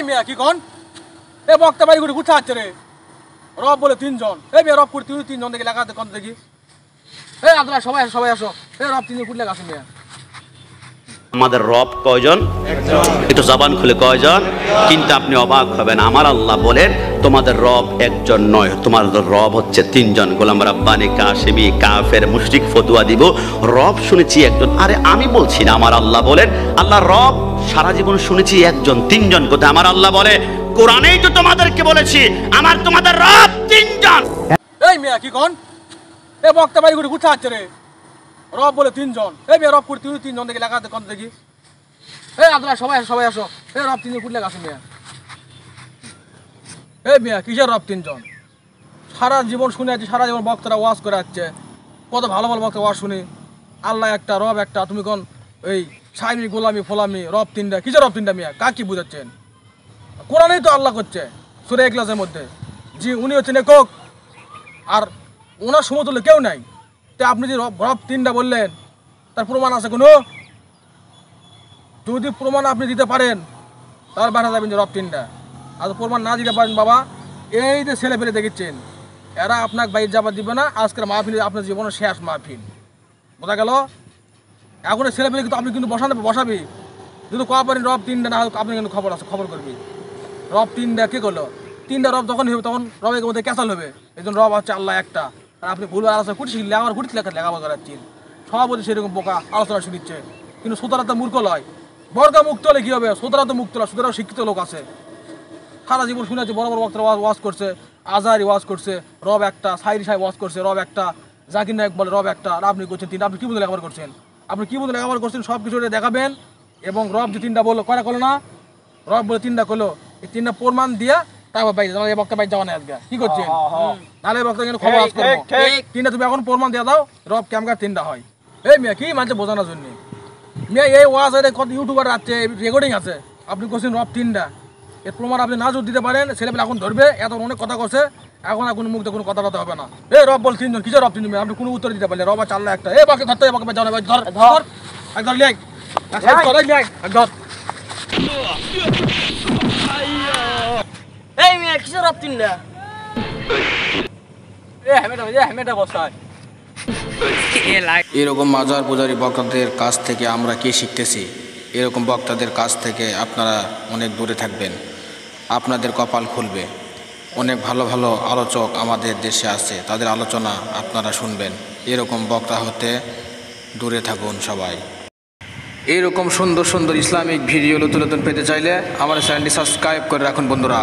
এই মিয়া কি কোন এ বক্তা বাড়ি করে উঠা আছে রে রব বলে তিনজন এই মিয়া রব করে তুই তিনজন দেখি লাগাতে কোন দেখি এই আপনারা সবাই সবাই আসো এই রব তিনজন কুটলে গাছে মিয়া আমাদের রব কয়জন? একটু জবান খুলে কয়জন? কিন্তু আপনি অবাক হবেন, আমার আল্লাহ বলেন তোমাদের রব একজন নয়, তোমাদের রব হচ্ছে তিনজন। গোলাম রাব্বানি, কাশেমি, কাফের, মুশরিক ফতুয়া দিব রব শুনেছি একজন। আরে আমি বলছি না, আমার আল্লাহ বলেন আল্লাহ রব সারা জীবন শুনেছি একজন। তিনজন কোথায়? আমার আল্লাহ বলে কোরআনেই তো তোমাদেরকে বলেছি আমার তোমাদের রব তিনজন। এই মিয়া কি কোন এ বক্তা বাড়ি করে উঠা আছে রে রব বলে তিনজন এই মিয়া রব করে তুই তিনজন দেখি লাগাতে কোন দেখি এই আপনারা সবাই সবাই আসো এই রব তিনজন কুটলে গাছে মিয়া এই মিয়া কিসের রব তিনজন? সারা জীবন শুনে আছি, সারা জীবন বক্তারা ওয়াজ করে আসছে, কত ভালো ভালো বক্তা ওয়াজ শুনি। আল্লাহ একটা রব একটা, তুমি কোন এই সাইমি গোলামি ফোলামি রব তিনটা? কিসের রব তিনটা মিয়া? কাকে বুঝাচ্ছেন? কোরআনেই তো আল্লাহ করছে সূরা ইখলাসের মধ্যে জি উনি হচ্ছেন একক, আর ওনার সমতুল্য কেউ নাই। তো আপনি যে রব তিনটা বললেন তার প্রমাণ আছে কোনো? যদি প্রমাণ আপনি দিতে পারেন তাহলে বাধা যাবেন যে রব তিনটা। আর প্রমাণ না দিতে পারেন বাবা, এই যে ছেলে পেলে দেখেছেন এরা আপনাকে বাইরে যাবার দিবে না। আজকের মাহফিল আপনার জীবনের শেষ মাহফিল, বোঝা গেল? এখন ছেলে পেলে কিন্তু আপনি কিন্তু বসাবি যদি কয়া পারেন রব তিনটা না হয় আপনি কিন্তু খবর আছে, খবর করবি। রব তিনটা কে করলো? তিনটা রব যখন হবে তখন রবের মধ্যে ক্যাসাল হবে। এই জন্য রব হচ্ছে আল্লাহ একটা। আর আপনি ভুল আলোচনা করছি আমার ঘুরতে লেখাপড়া করাচ্ছেন, সভাপতি সেরকম বোকা আলোচনা শুনিচ্ছে। কিন্তু সুতরাং তো মূর্খ লয়, বর্গা মুক্ত হলে কী হবে? সুতরাং তো মুক্ত লয়, সুতরাং শিক্ষিত লোক আছে। সারা জীবন শুনেছে বড় বড় বক্তারা ওয়াজ করছে, আজহারি ওয়াজ করছে রব একটা, সাইরি সাহেব ওয়াজ করছে রব একটা, জাকির নায়ক বলে রব একটা, আর আপনি করছেন তিনটা। আপনি কী বুঝে লেখাপড়া করছেন? আপনি কী বুঝে লেখাপড়া করছেন? সব কিছু দেখাবেন। এবং রব যে তিনটা বললো করা করলো না, রব বলে তিনটা করলো, এই তিনটা প্রমাণ দিয়া তারপর বাইরে এই বক্তা বাইরে যাওয়া নেই আজকে। কি করছেন? নাহলে বক্তা কিন্তু খবর আজ করবো। তিনটা তুমি এখন প্রমাণ দিয়ে দাও রব ক্যামকার তিনটা হয়। এই মিয়া কি মানছে বোঝানোর জন্য মিয়া এই ওয়াজ কত ইউটিউবার আছে, রেকর্ডিং আছে, আপনি করছেন রব তিনটা। এর প্রমাণ আপনি না যদি দিতে পারেন ছেলেপেলে এখন ধরবে। এত অনেক কথা করছে, এখন আর কোনো মুখ দিয়ে কোনো কথা বলতে হবে না। এই রব বল তিনজন, কিসের রব তিনজন? আপনি কোনো উত্তর দিতে পারলেন? রব আছে আল্লাহ একটা। এই বাকি ধরতে বাকি যাও না ভাই, ধর ধর একদম লেখ ধর। এই মিয়া কিসের রব তিনটা? এরকম মাজার পূজারী বক্তাদের কাছ থেকে আমরা কি শিখতেছি? এরকম বক্তাদের কাছ থেকে আপনারা অনেক দূরে থাকবেন, আপনাদের কপাল খুলবে। অনেক ভালো ভালো আলোচক আমাদের দেশে আছে, তাদের আলোচনা আপনারা শুনবেন। এরকম বক্তা হতে দূরে থাকুন সবাই। এরকম সুন্দর সুন্দর ইসলামিক ভিডিও নতুন নতুন পেতে চাইলে আমার চ্যানেলটি সাবস্ক্রাইব করে রাখুন বন্ধুরা।